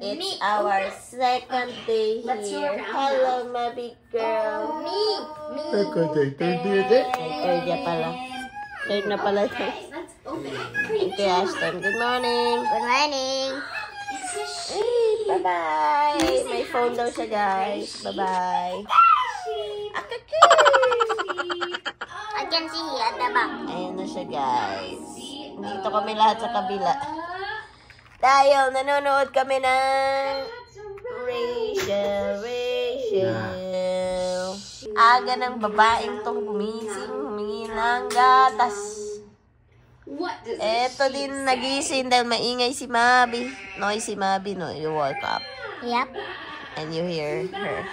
It's our second day here. Hello, my big girl. Second day, third day. Third na pala. Third na pala ito. Okay, Ashton. Good morning. Good morning. Bye-bye. May phone daw siya, guys. Bye-bye. I can see here at the back. Ayun na siya, guys. Dito kami lahat sa kabila. Dahil nanonood kami ng Rachel. Aga ng babaeng tong gumising, humingi ng gatas. Eto din nagising dahil maingay si Mabi. Noisy Mabi, no? You woke up. Yep. And you hear her.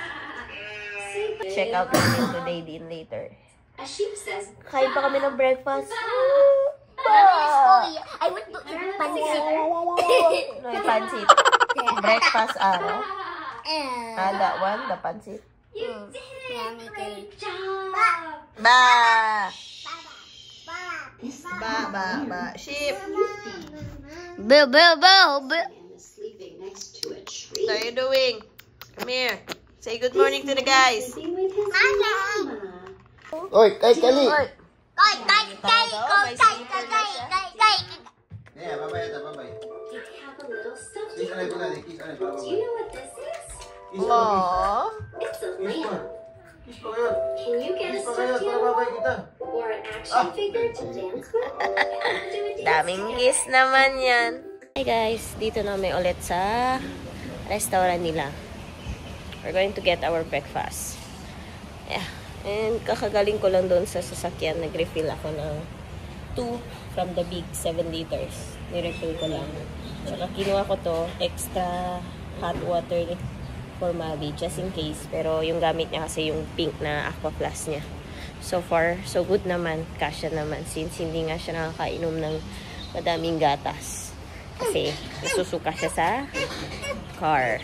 Check out namin today din later. Kain pa kami ng breakfast. I want to eat pancit. No, yung pancit. Breakfast araw. That one, the pancit. Yummy cake. Ba! Ba. Sheep. Boo. What are you doing? Come here. Say good morning to the guys. Oy, kay Kali. Oy. Yeah, bye-bye. Kiss on it, kiss on it. Aww. Kiss pa kayo. Can you get a Kiss pa kayo, stuffed para babay kita. or an action figure to dance with? Daming kiss naman yan. Hi guys, dito na kami ulit sa restaurant nila. We're going to get our breakfast. Yeah. And kakagaling ko lang doon sa sasakyan. Nag-refill ako ng 2 from the big 7 liters. Ni-refill ko lang. Saka kinuha ko to extra hot water for Mabi just in case. Pero yung gamit niya kasi yung pink na aqua plus niya. So far, so good naman. Kasya naman. Since hindi nga siya nakakainom ng madaming gatas. Kasi nasusuka siya sa car.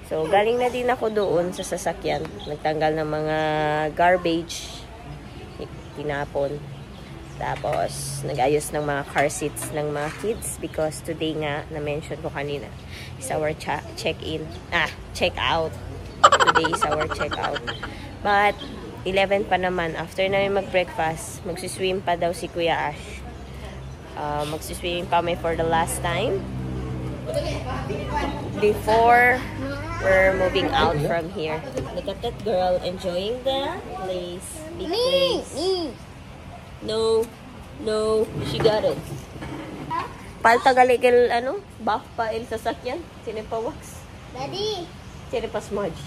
So, galing na din ako doon sa sasakyan. Nagtanggal ng mga garbage. Tinapon. Tapos, nag-ayos ng mga car seats ng mga kids. Because today nga, na-mention ko kanina, is our check-in. Check-out. Today is our check-out. But, 11 pa naman. After namin mag-breakfast, magsiswim pa daw si Kuya Ash. Magsiswim pa kami for the last time. Before we're moving out from here. Look at that girl enjoying the place. Big place. No, she got it. Palta gali kil buff pa il sasakyan. Sine pa wax. Daddy. Sine pa smudge.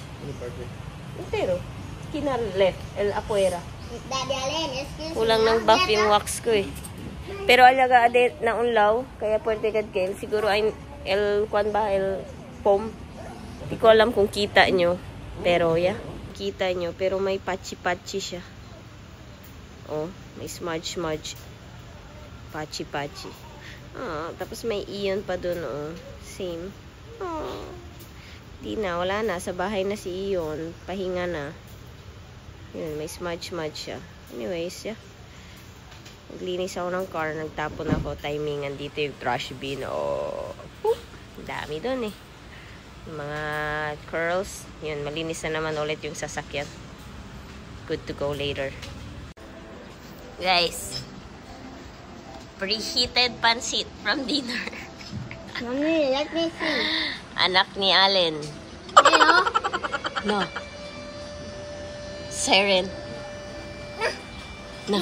Pero kina left el afuera. Daddy Allen, excuse me. Kulang ng buff yung wax ko eh. Pero alaga ade na unlaw kaya pwede kad kail siguro ay el foam. Hindi ko alam kung kita nyo. Pero, yeah. Kita nyo. Pero may patchy-patchy siya. Oh, may smudge. Patchy-patchy. Tapos may iyon pa dun, oh. Same. Di na. Wala na. Sa bahay na si Iyon. Pahinga na. Yun, may smudge siya. Anyways, yeah. Naglinis ako ng car. Nagtapon ako. Timing. Andito yung trash bin. Oh. Dami dun eh. Mga curls. Yun, malinis na naman ulit yung sasakyan. Good to go later. Guys. Preheated pancit from dinner. Mommy, let me see. Anak ni Allen. Hello? No. Siren. No.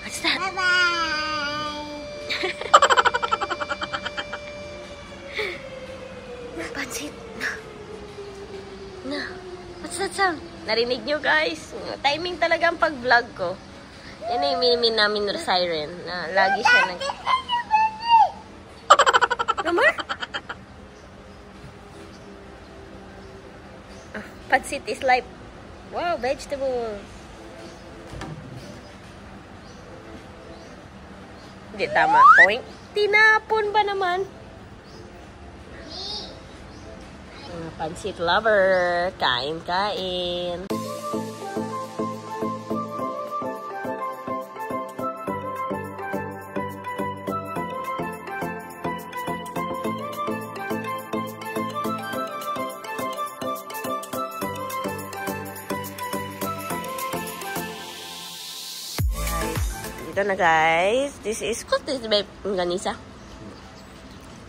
What's that? Bye-bye. Pancit. No. What's that sound? Narinig nyo guys? Timing talaga ang pag-vlog ko. Yan na yung minimin namin na siren. Na lagi siya nag... Rumor? Pancit is life. Wow, vegetable. Hindi tama. Point. Tinapon ba naman? Mga pancit lover. Kain. ito na guys. This is ganisa.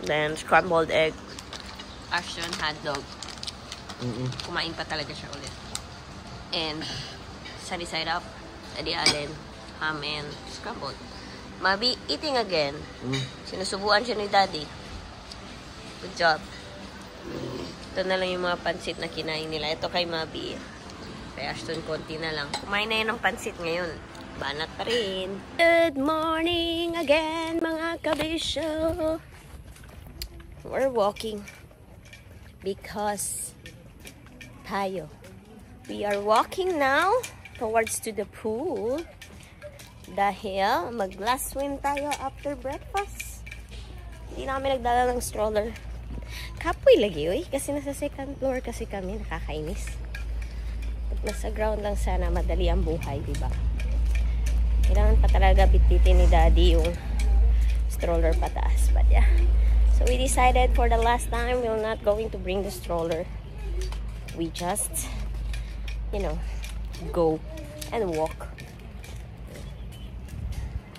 Then scrambled egg. Ashton hot dog. Kumain pa talaga siya ulit. And sunny side up. Daddy Allen, ham and scrambled. Mabi eating again. Sinusubuan siya ni Daddy. Good job. Ito na lang yung mga pansit na kinain nila. Ito kay Mabi. Kay Ashton, konti na lang. Kumain na yun ng pansit ngayon. Banat pa rin. Good morning again, mga kabisyo. We're walking. Because we are walking now towards to the pool. Dahil mag-last swim tayo after breakfast. Hindi namin nagdala ng stroller. Kapoy lagi, oy. Kasi nasa second floor kasi kami. Nakakainis. Pag nasa ground lang sana, madali ang buhay, diba? Kailangan pa talaga bitbitin ni Daddy yung stroller pataas. But yeah. So we decided for the last time, we're not going to bring the stroller. We just, you know, go and walk.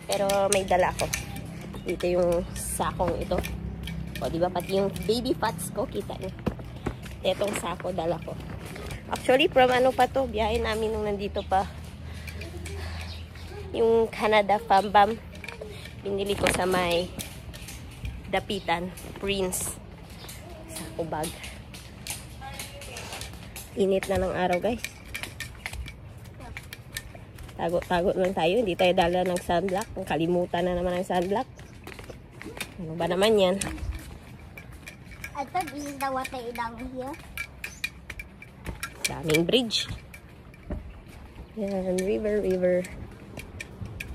Pero may dala ko. Dito yung sakong ito. O, diba? Pati yung baby pots ko, kita nyo. Itong sako, dala ko. Actually, from ano pa to? Biyahe namin nung nandito pa. Yung Canada Fambam. Binili ko sa may Dapitan. Prince. Sako bag. Init na ng araw, guys. Tago-tago lang tayo. Hindi tayo dala ng sunblock. Kalimutan na naman ang sunblock. Ano ba naman yan? I thought this is the water down here. Daming bridge. Yan, river.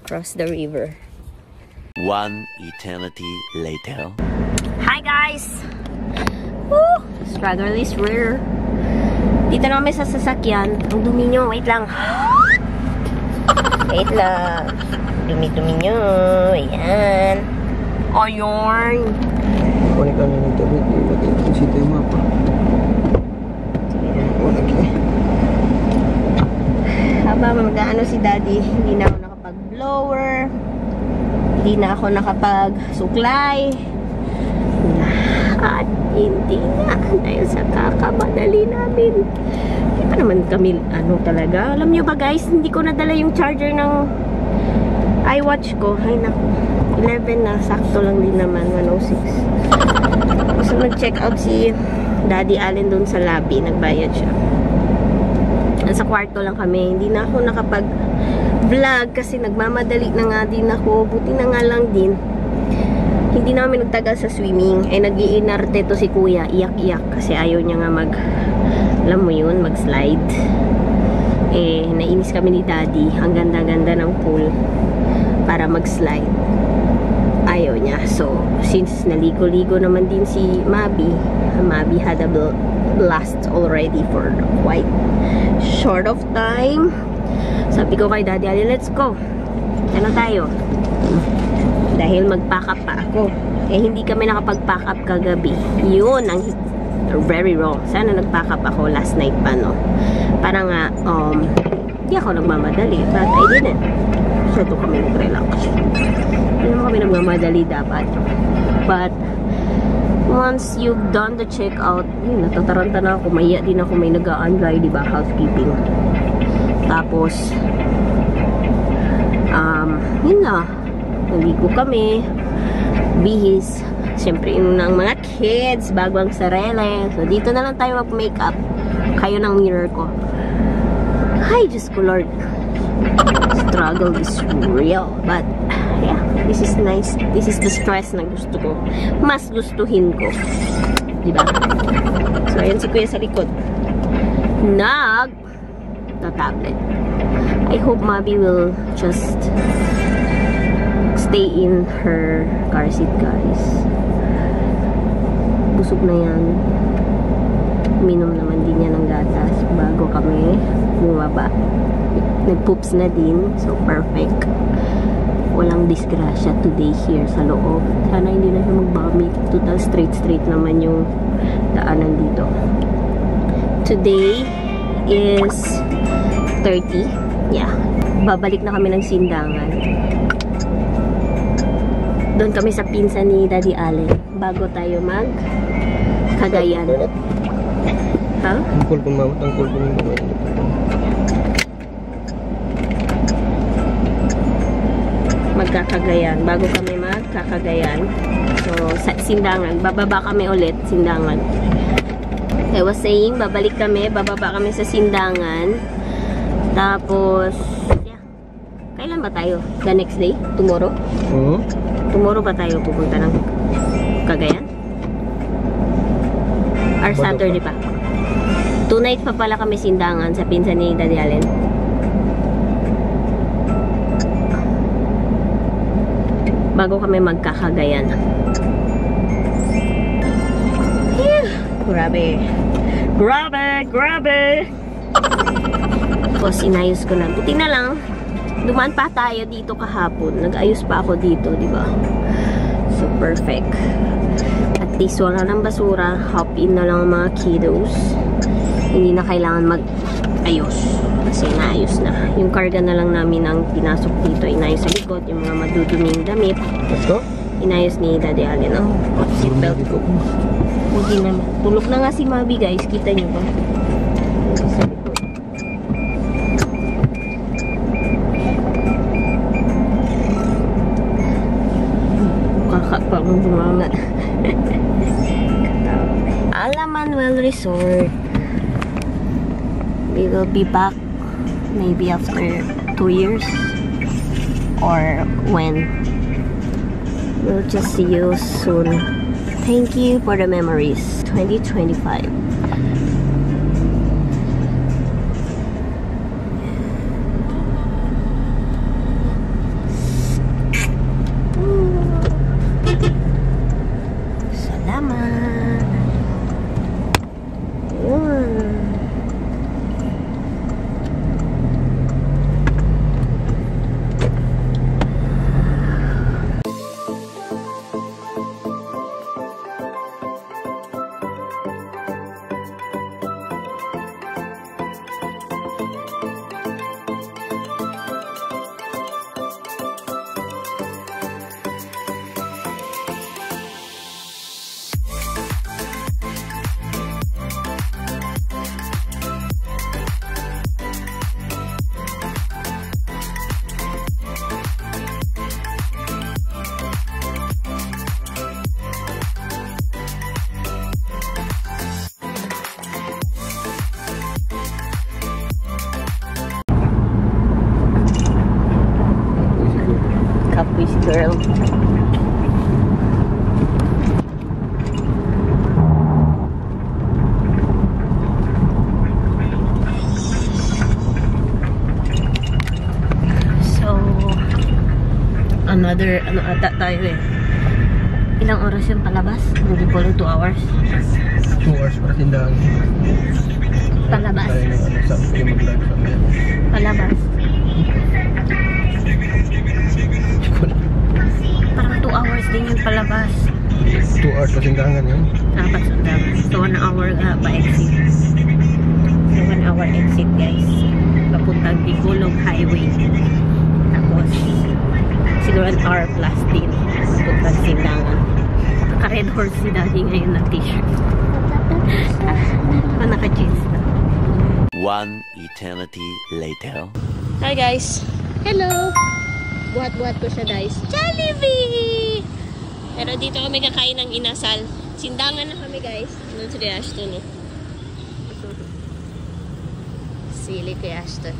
Cross the river. One eternity later. Hi guys! Woo! Struggle is rare. Dito na kami sa sasakyan. Ang dumi nyo. Wait lang. Wait lang. Dumi-dumi nyo. Ayan. Ayan. Kunin ka na ng tabi. Ilagay ko si tayo mapa. Habang mag-ano si Daddy, hindi na ako nakapag-blower. Hindi na ako nakapag-suklay. At hindi na. Dahil sa kakamadali namin. Hindi pa naman kami, ano talaga. Alam nyo ba guys, hindi ko nadala yung charger ng iWatch ko. Ay naku. 11 na. Sakto lang din naman. 106. So nag-check out si Daddy Allen dun sa lobby. Nagbayad siya. Nasa kwarto lang kami. Hindi na ako nakapag-vlog kasi nagmamadali na nga din ako. Buti na nga lang din. Hindi namin nagtagal sa swimming. Eh, nag-iinarte to si Kuya. Iyak-iyak. Kasi ayaw niya nga alam mo yun, mag-slide. Eh, nainis kami ni Daddy. Ang ganda-ganda ng pool para mag-slide. Ayaw niya. So, since naligo-ligo naman din si Mabi had a blast already for quite short of time. Sabi ko kay Daddy Ali, let's go. Ano tayo? Dahil mag-pack up pa ako. Eh, hindi kami nakapag-pack up kagabi. Yun ang very wrong. Sana nag-pack up ako last night pa, no? Para nga, hindi ako nagmamadali. But I didn't. So, ito kami nag-relax. Hindi naman kami nagmamadali dapat. But, once you've done the checkout, yun, natataranta na ako. Maya din ako, may nag-a-unlay, diba? Housekeeping. Tapos, yun na. Naligo kami. Bihis. Siyempre, yun ng mga kids. Bago ang sarele. So, dito na lang tayo mag-makeup. Kayo ng mirror ko. Hi, Diyos ko, Lord. Struggle is real. But, yeah. This is nice. This is the stress na gusto ko. Mas gustuhin ko. Diba? So, ayan si Kuya sa likod. Tablet. I hope Mabi will just stay in her car seat, guys. Busog na yan. Minom naman din yan ng gatas bago kami bumaba. Nagpoops na din. So, perfect. Walang disgrasya today here sa loob. Sana hindi na siya mag-vomit. Total straight naman yung daanan dito. Today is 30. Yeah. Babalik na kami ng Sindangan. Doon kami sa pinsan ni Daddy Allen bago tayo mag Cagayan. Ha? Tangkol ko mama, tangkol ko yung mga ito. Magkakagayan. Bago kami magkakagayan. So, sa Sindangan. Bababa kami ulit, Sindangan. I was saying, babalik kami, bababa kami sa Sindangan. Tapos, yeah. Kailan ba tayo? The next day? Tomorrow? Tomorrow ba tayo pupunta ng Cagayan? Or Saturday pa? Tonight pa pala kami Sindangan sa pinsan ni Daddy Allen. Bago kami magkakagayan. Grabe. Grabe! Grabe! Tapos inayos ko na. Buti na lang, dumaan pa tayo dito kahapon. Nag-ayos pa ako dito, di ba? So, perfect. At least wala ng basura. Hop in na lang ang mga kiddos. Hindi na kailangan mag-ayos. Kasi naayos na. Yung karga na lang namin ang pinasok dito. Inayos sa likod. Yung mga maduduming damit. Let's go. Inayos ni Daddy Allen. Oh, seatbelt. Hindi naman. Tulog na nga si Mabi, guys. Kita nyo ba? Sa likod. Kakapang bumanga. Alamanuel Resort. We will be back maybe after 2 years. Or when. We'll just see you soon. Thank you for the memories. 2025. Salamat. Caprice girl. So, another, ano ata tayo eh. Ilang oras yung palabas? Hindi po 2 hours. 2 hours para tindahan. Palabas. Tayo ng ano, sa mag-lunch kami. Palabas. Parang 2 hours din yung palabas. 2 hours pa tindahan yun. Dapat sundaman. So, 1 hour nga pa exit. So, 1 hour exit, guys. Papuntang Tigulog Highway. Tapos, siguro 1 hour plus din. Papuntang Sindangan. Naka-red horse si Daddy ngayon ng t-shirt. Naka-jeans na. One eternity later. Hi, guys. Hello. Buhat-buhat ko siya, guys. Jollibee! Pero dito kami kakain ng inasal. Sindangan na kami, guys. Doon si Kuya Ashton, eh. Sili Kuya Ashton.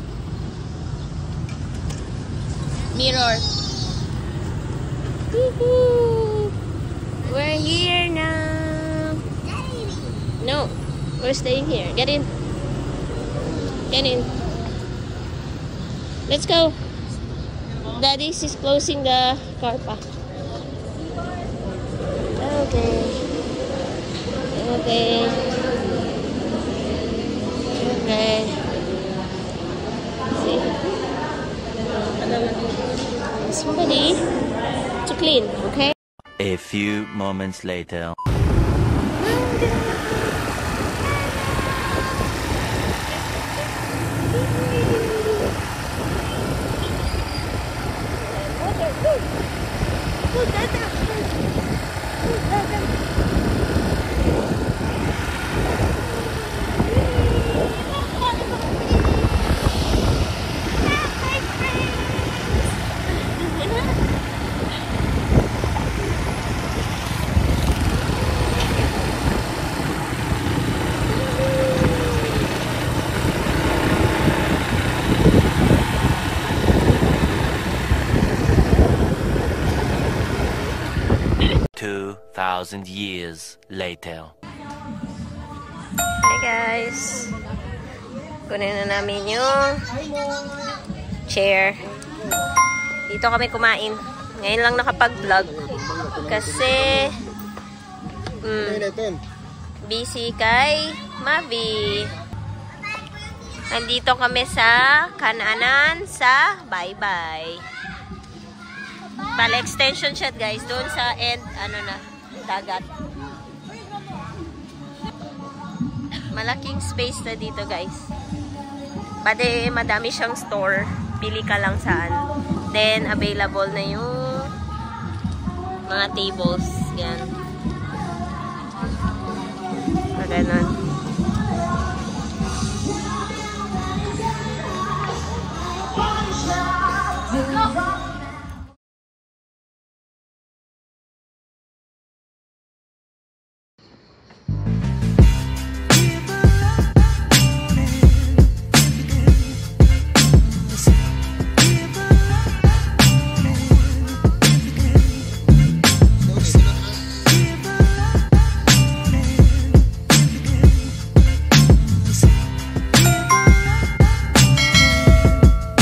Mirror. Woohoo! We're here now. No, we're staying here. Get in. Get in. Let's go. Daddy is closing the car pa. Okay. Okay. Okay. See. Somebody to clean, okay? A few moments later. 2,000 years later. Hi guys. Kunin na namin yung chair. Dito kami kumain. Ngayon lang nakapag-vlog. Kasi busy kay Mavi. Nandito kami sa Kananan sa Bye-Bye. Bale, extension shot guys. Doon sa end, ano na, dagat. Malaking space na dito guys. Pwede, madami siyang store. Pili ka lang saan. Then, available na yung mga tables. Yan. Ganun.